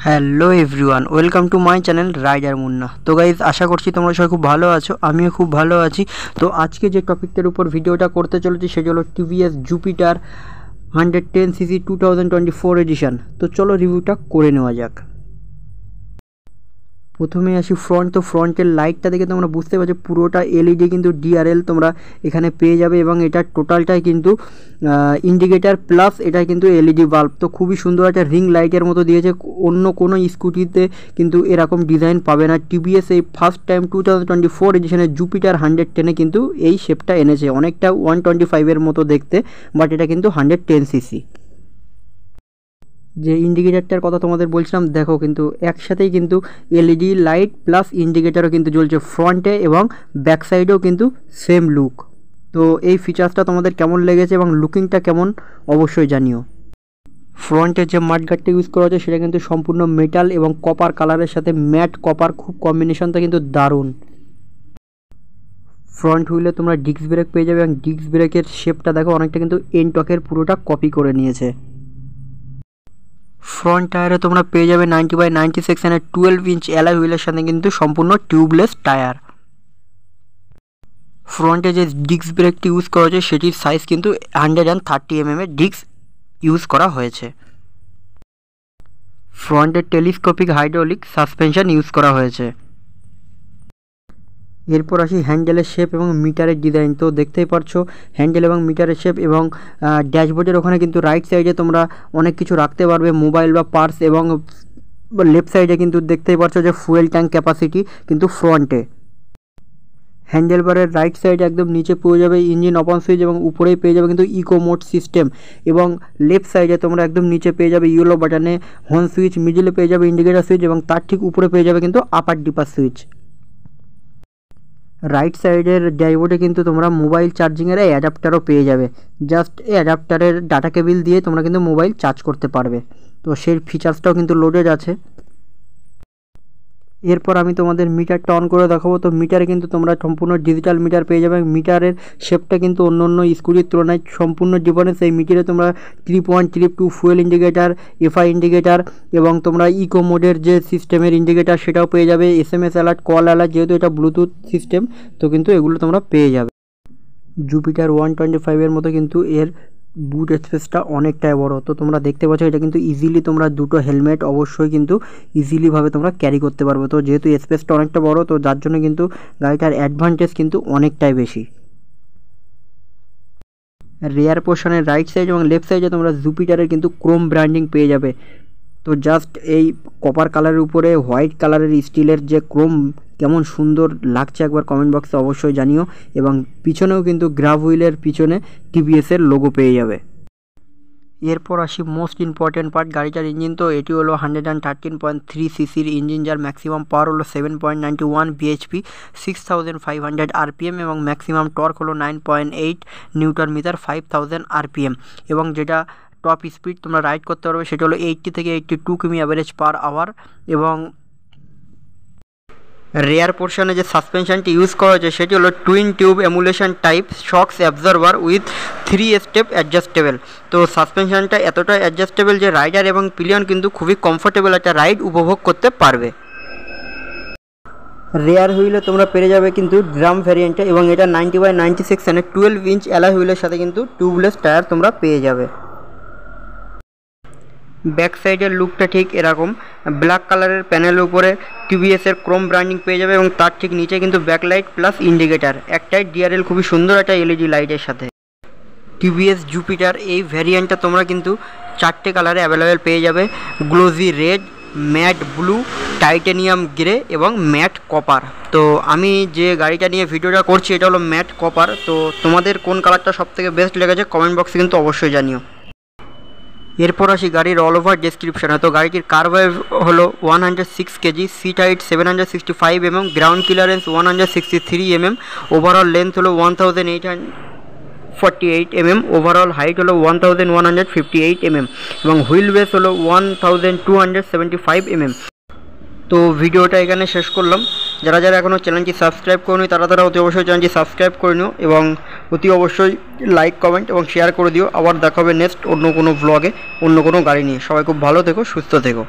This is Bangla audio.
Hello everyone, welcome to my channel Rider Munna. তো গাইজ, আশা করছি তোমরা সবাই খুব ভালো আছো, আমিও খুব ভালো আছি। তো আজকে যে টপিকটার উপর ভিডিওটা করতে চলেছি সেটা হলো টিভিএস জুপিটার 110cc 2024 এডিশন। তো চলো রিভিউটা করে নেওয়া যাক। প্রথমে আসি ফ্রন্ট। তো ফ্রন্টের লাইটটা দেখে তোমরা বুঝতে পারছো পুরোটা এলইডি কিন্তু ডিআরএল তোমরা এখানে পেয়ে যাবে, এবং এটা টোটালটাই কিন্তু ইন্ডিকেটার প্লাস এটা কিন্তু এলইডি বাল্ব। তো খুবই সুন্দর একটা রিং লাইটের মতো দিয়েছে, অন্য কোনো স্কুটিতে কিন্তু এরকম ডিজাইন পাবে না। টিভিএস এই ফার্স্ট টাইম 2024 এডিশনে জুপিটার 110-এ কিন্তু এই শেপটা এনেছে, অনেকটা 125-এর মতো দেখতে, বাট এটা কিন্তু 110cc। যে ইন্ডিকেটারটার কথা তোমাদের বলছিলাম, দেখো কিন্তু একসাথেই কিন্তু এলইডি লাইট প্লাস ইন্ডিকেটারও কিন্তু জ্বলছে ফ্রন্টে, এবং ব্যাক সাইডেও কিন্তু সেম লুক। তো এই ফিচার্সটা তোমাদের কেমন লেগেছে এবং লুকিংটা কেমন অবশ্যই জানিও। ফ্রন্টের যে মাডগার্ডটা ইউজ করা হচ্ছে সেটা কিন্তু সম্পূর্ণ মেটাল এবং কপার কালারের সাথে ম্যাট কপার, খুব কম্বিনেশনটা কিন্তু দারুণ। ফ্রন্ট হুইলে তোমরা ডিস্ক ব্রেক পেয়ে যাবে, এবং ডিস্ক ব্রেকের শেপটা দেখো অনেকটা কিন্তু এনটকের পুরোটা কপি করে নিয়েছে। ফ্রন্ট টায়ারে তোমরা পেয়ে যাবে 90/90 সেকশনের 12 ইঞ্চ অ্যালয় হুইলের সাথে কিন্তু সম্পূর্ণ টিউবলেস টায়ার। ফ্রন্টে যে ডিস্ক ব্রেকটি ইউজ করা হয়েছে সেটির সাইজ কিন্তু 130 mm এর ডিস্ক ইউজ করা হয়েছে। ফ্রন্টে টেলিস্কোপিক হাইড্রোলিক সাসপেনশন ইউজ করা হয়েছে। এরপর আসি হ্যান্ডেলের শেপ এবং মিটারের ডিজাইন। তো দেখতেই পারছো হ্যান্ডেল এবং মিটারের শেপ, এবং ড্যাশবোর্ডের ওখানে কিন্তু রাইট সাইডে তোমরা অনেক কিছু রাখতে পারবে, মোবাইল বা পার্স, এবং লেফট সাইডে কিন্তু দেখতেই পারছো যে ফুয়েল ট্যাঙ্ক ক্যাপাসিটি কিন্তু ফ্রন্টে। হ্যান্ডেল বারের রাইট সাইডে একদম নিচে পেয়ে যাবে ইঞ্জিন অপন সুইচ, এবং উপরেই পেয়ে যাবে কিন্তু ইকো মোড সিস্টেম, এবং লেফট সাইডে তোমরা একদম নিচে পেয়ে যাবে ইয়েলো বাটনে হর্ন সুইচ, মিডলে পেয়ে যাবে ইন্ডিকেটার সুইচ, এবং তার ঠিক উপরে পেয়ে যাবে কিন্তু আপার ডিপার সুইচ। রাইট সাইডের ড্যাশবোর্ডে কিন্তু তোমরা মোবাইল চার্জিংয়ের অ্যাডাপ্টারও পেয়ে যাবে, জাস্ট এই অ্যাডাপ্টারের ডাটা কেবিল দিয়ে তোমরা কিন্তু মোবাইল চার্জ করতে পারবে। তো সেই ফিচার্সটাও কিন্তু লোডেড আছে। এরপর আমি তোমাদের মিটারটা অন করে দেখাবো। তো মিটারে কিন্তু তোমরা সম্পূর্ণ ডিজিটাল মিটার পেয়ে যাবে, মিটারের শেপটা কিন্তু অন্য অন্য স্কুটির তুলনায় সম্পূর্ণ ডিফারেন্স। এই মিটারে তোমরা trip 1 trip 2 fuel indicator, FI indicator, এবং তোমরা ইকো মোডের যে সিস্টেমের ইন্ডিকেটার সেটাও পেয়ে যাবে, এসএমএস অ্যালার্ট, কল অ্যালার্ট, যেহেতু এটা ব্লুটুথ সিস্টেম তো কিন্তু এগুলো তোমরা পেয়ে যাবে। জুপিটার 125-এর মতো কিন্তু এর বুট স্পেসটা অনেকটাই বড়। তো তোমরা দেখতে পাচ্ছ এটা কিন্তু ইজিলি তোমরা দুটো হেলমেট অবশ্যই কিন্তু ইজিলিভাবে তোমরা ক্যারি করতে পারবে। তো যেহেতু স্পেসটা অনেকটা বড়, তো যার জন্য কিন্তু গাড়িটার অ্যাডভান্টেজ কিন্তু অনেকটাই বেশি। রেয়ার পোর্শনের রাইট সাইড এবং লেফট সাইডে তোমরা জুপিটারের কিন্তু ক্রোম ব্র্যান্ডিং পেয়ে যাবে। তো জাস্ট এই কপার কালারের উপরে হোয়াইট কালারের স্টিলের যে ক্রোম কেমন সুন্দর লাগছে একবার কমেন্ট বক্সে অবশ্যই জানিও, এবং পিছনেও কিন্তু গ্রাভ হুইলের পিছনে টিভিএসের লোগো পেয়ে যাবে। এরপর আসি মোস্ট ইম্পর্টেন্ট পার্ট, গাড়িটার ইঞ্জিন। তো এটি হলো 113.3cc ইঞ্জিন, যার ম্যাক্সিমাম পাওয়ার হলো 7.91 bhp, 6500 rpm, এবং ম্যাক্সিমাম টর্ক হলো 9.8 নিউটন মিটার, 5000 rpm, এবং যেটা টপ স্পিড তোমরা রাইড করতে পারবে সেটা হলো 80 থেকে 82 কিমি অ্যাভারেজ পার আওয়ার। এবং রেয়ার পোর্শনে যে সাসপেনশনটি ইউজ করা হয়েছে সেটি হলো twin tube emulation type শক্স absorber with 3 step adjustable. তো সাসপেনশনটা এতটা অ্যাডজাস্টেবল যে রাইডার এবং পিলিয়ন কিন্তু খুবই কমফোর্টেবল একটা রাইড উপভোগ করতে পারবে। রেয়ার হুইলে তোমরা পেয়ে যাবে কিন্তু ড্রাম ভ্যারিয়েন্টে, এবং এটা 90/90 সেকশনে 12 ইঞ্চ অ্যালয় হুইলের সাথে কিন্তু টিউবলেস টায়ার তোমরা পেয়ে যাবে। ব্যাক সাইডের লুকটা ঠিক এরকম, ব্ল্যাক কালারের প্যানেলের উপরে টিভিএসের ক্রোম ব্র্যান্ডিং পেয়ে যাবে, এবং তার ঠিক নিচে কিন্তু ব্যাকলাইট প্লাস ইন্ডিকেটার, একটাই ডিআরএল খুবই সুন্দর একটা এলইডি লাইটের সাথে। টিভিএস জুপিটার এই ভ্যারিয়েন্টটা তোমরা কিন্তু 4টে কালারে অ্যাভেলেবেল পেয়ে যাবে, glossy red, matte blue, titanium grey, এবং ম্যাট কপার। তো আমি যে গাড়িটা নিয়ে ভিডিওটা করছি এটা হলো ম্যাট কপার। তো তোমাদের কোন কালারটা সবথেকে বেস্ট লেগেছে কমেন্ট বক্সে কিন্তু অবশ্যই জানিও। এরপর আসি গাড়ির অল ওভার ডেসক্রিপশানে। তো গাড়িটির কার ওয়েভ হলো 106 kg, seat height 765 mm, ground clearance 163 mm, overall length হলো 1848 mm, ওভারঅল হাইট হলো 1158 mm, এবং হুইল বেস হলো 1275 mm। তো ভিডিওটা এখানে শেষ করলাম। যারা যারা এখনও চ্যানেলটি সাবস্ক্রাইব করনি তারা অতি অবশ্যই চ্যানেলটি সাবস্ক্রাইব করে নিও, এবং অতি অবশ্যই লাইক, কমেন্ট এবং শেয়ার করে দিও। আবার দেখা হবে নেক্সট অন্য কোনো ব্লগে অন্য কোনো গাড়ি নিয়ে। সবাই খুব ভালো থেকো, সুস্থ থেকো।